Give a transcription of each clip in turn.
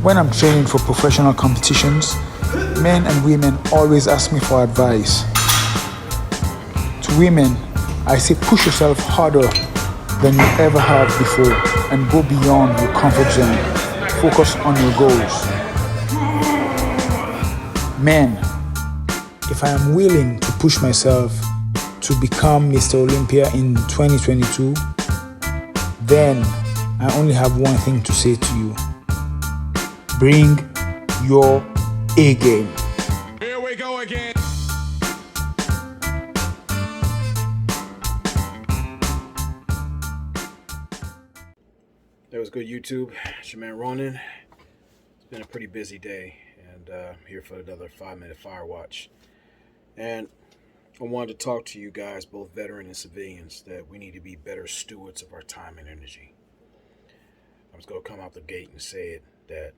When I'm training for professional competitions, men and women always ask me for advice. To women, I say push yourself harder than you ever have before and go beyond your comfort zone. Focus on your goals. Men, if I am willing to push myself to become Mr. Olympia in 2022, then I only have one thing to say to you. Bring your A game. Here we go again. That was good, YouTube. It's your man Ronin. It's been a pretty busy day, and I'm here for another 5-minute fire watch. And I wanted to talk to you guys, both veteran and civilians, that we need to be better stewards of our time and energy. I'm just going to come out the gate and say it, that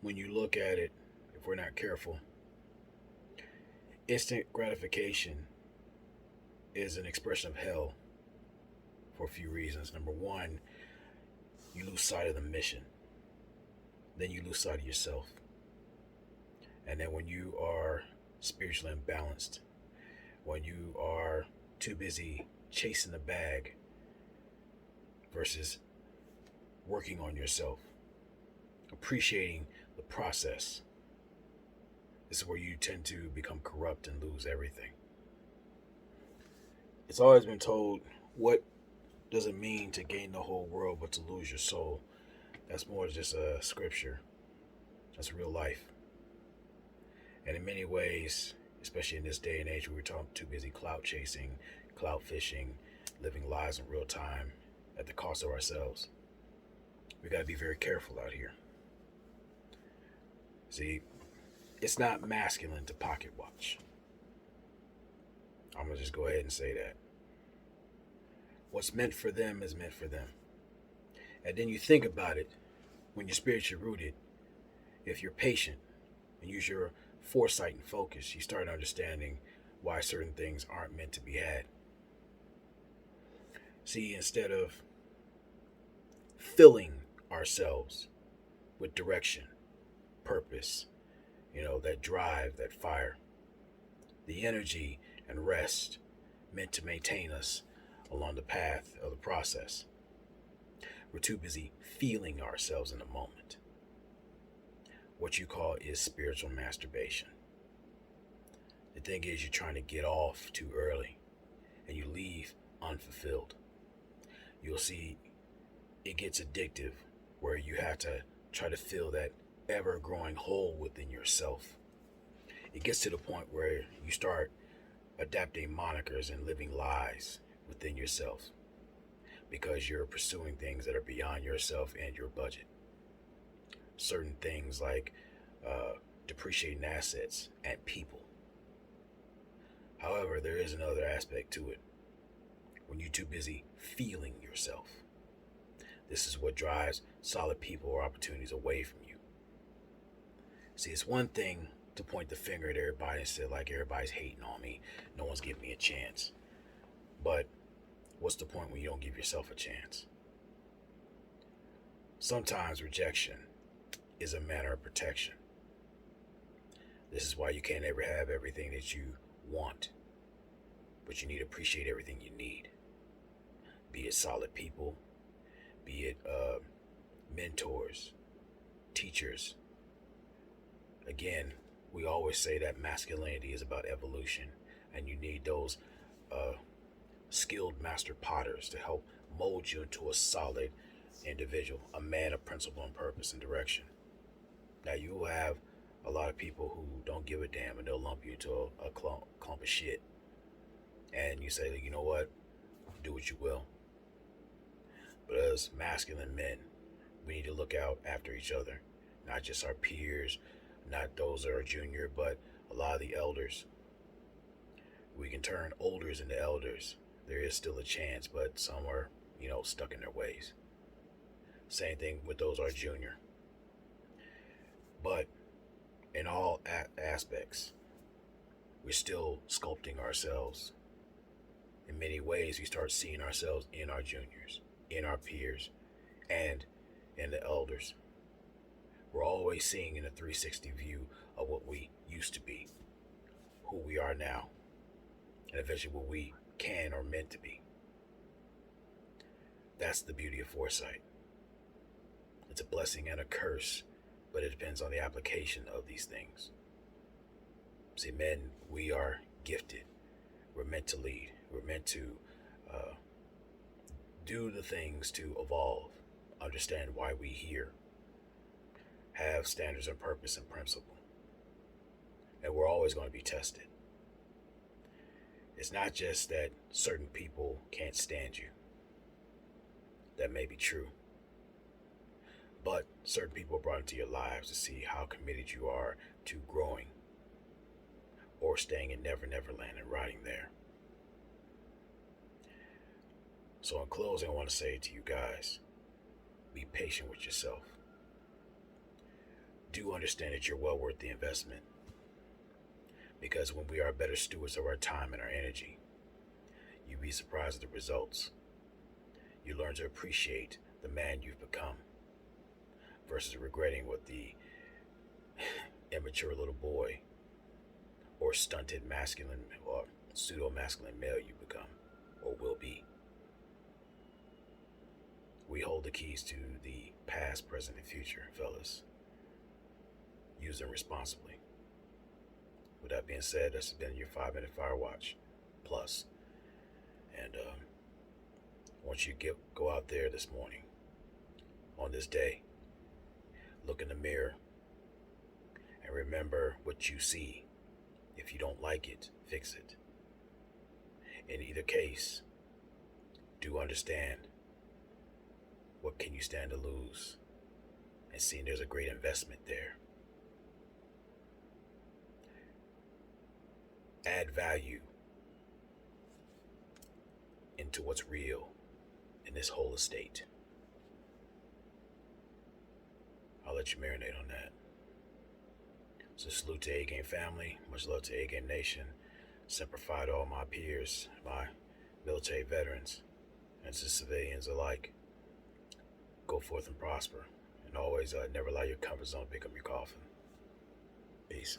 when you look at it, if we're not careful, instant gratification is an expression of hell for a few reasons. Number one, you lose sight of the mission. Then you lose sight of yourself. And then when you are spiritually imbalanced, when you are too busy chasing the bag versus working on yourself, appreciating the process, this is where you tend to become corrupt and lose everything. It's always been told, what does it mean to gain the whole world but to lose your soul? That's more than just a scripture. That's real life. And in many ways, especially in this day and age, where we're too busy clout chasing, clout fishing, living lives in real time at the cost of ourselves. We got to be very careful out here. See, it's not masculine to pocket watch. I'm going to just go ahead and say that. What's meant for them is meant for them. And then you think about it, when you're spiritually rooted, if you're patient and use your foresight and focus, you start understanding why certain things aren't meant to be had. See, instead of filling ourselves with direction, purpose, that drive, that fire, the energy and rest meant to maintain us along the path of the process, we're too busy feeling ourselves in the moment. What you call is spiritual masturbation. The thing is, you're trying to get off too early and you leave unfulfilled. You'll see it gets addictive, where you have to try to fill that ever-growing hole within yourself. It gets to the point where you start adapting monikers and living lies within yourself because you're pursuing things that are beyond yourself and your budget. Certain things like depreciating assets and people. However, there is another aspect to it. When you're too busy feeling yourself, this is what drives solid people or opportunities away from you. See, it's one thing to point the finger at everybody and say, like, everybody's hating on me, no one's giving me a chance. But what's the point when you don't give yourself a chance? Sometimes rejection is a matter of protection. This is why you can't ever have everything that you want, but you need to appreciate everything you need. Be it solid people, be it mentors, teachers. Again, we always say that masculinity is about evolution, and you need those skilled master potters to help mold you into a solid individual, a man of principle and purpose and direction. Now, you will have a lot of people who don't give a damn, and they'll lump you into a clump of shit. And you say, you know what? Do what you will. But as masculine men, we need to look out after each other, not just our peers, not those that are junior, but a lot of the elders. We can turn olders into elders. There is still a chance, but some are, stuck in their ways. Same thing with those who are junior. But in all aspects, we're still sculpting ourselves. In many ways, we start seeing ourselves in our juniors, in our peers, and in the elders. We're always seeing in a 360 view of what we used to be, who we are now, and eventually what we can or meant to be. That's the beauty of foresight. It's a blessing and a curse, but it depends on the application of these things. See, men, we are gifted. We're meant to lead. We're meant to do the things to evolve, understand why we here, have standards and purpose and principle. And we're always going to be tested. It's not just that certain people can't stand you. That may be true. But certain people are brought into your lives to see how committed you are to growing or staying in Never Never Land and riding there. So in closing, I want to say to you guys, be patient with yourself. Do understand that you're well worth the investment. Because when we are better stewards of our time and our energy, you'd be surprised at the results. You learn to appreciate the man you've become versus regretting what the immature little boy or stunted masculine or pseudo-masculine male you become or will be. We hold the keys to the past, present, and future, fellas. Use them responsibly. With that being said, this has been your 5-minute Fire Watch Plus. And I want you to go out there this morning, on this day, look in the mirror, and remember what you see. If you don't like it, fix it. In either case, do understand what can you stand to lose, and seeing there's a great investment there. Add value into what's real in this whole estate. I'll let you marinate on that. So salute to A-Game family. Much love to A-Game Nation. Semper Fi to all my peers, my military veterans, and to civilians alike. Go forth and prosper. And always never allow your comfort zone to pick up your coffin. Peace.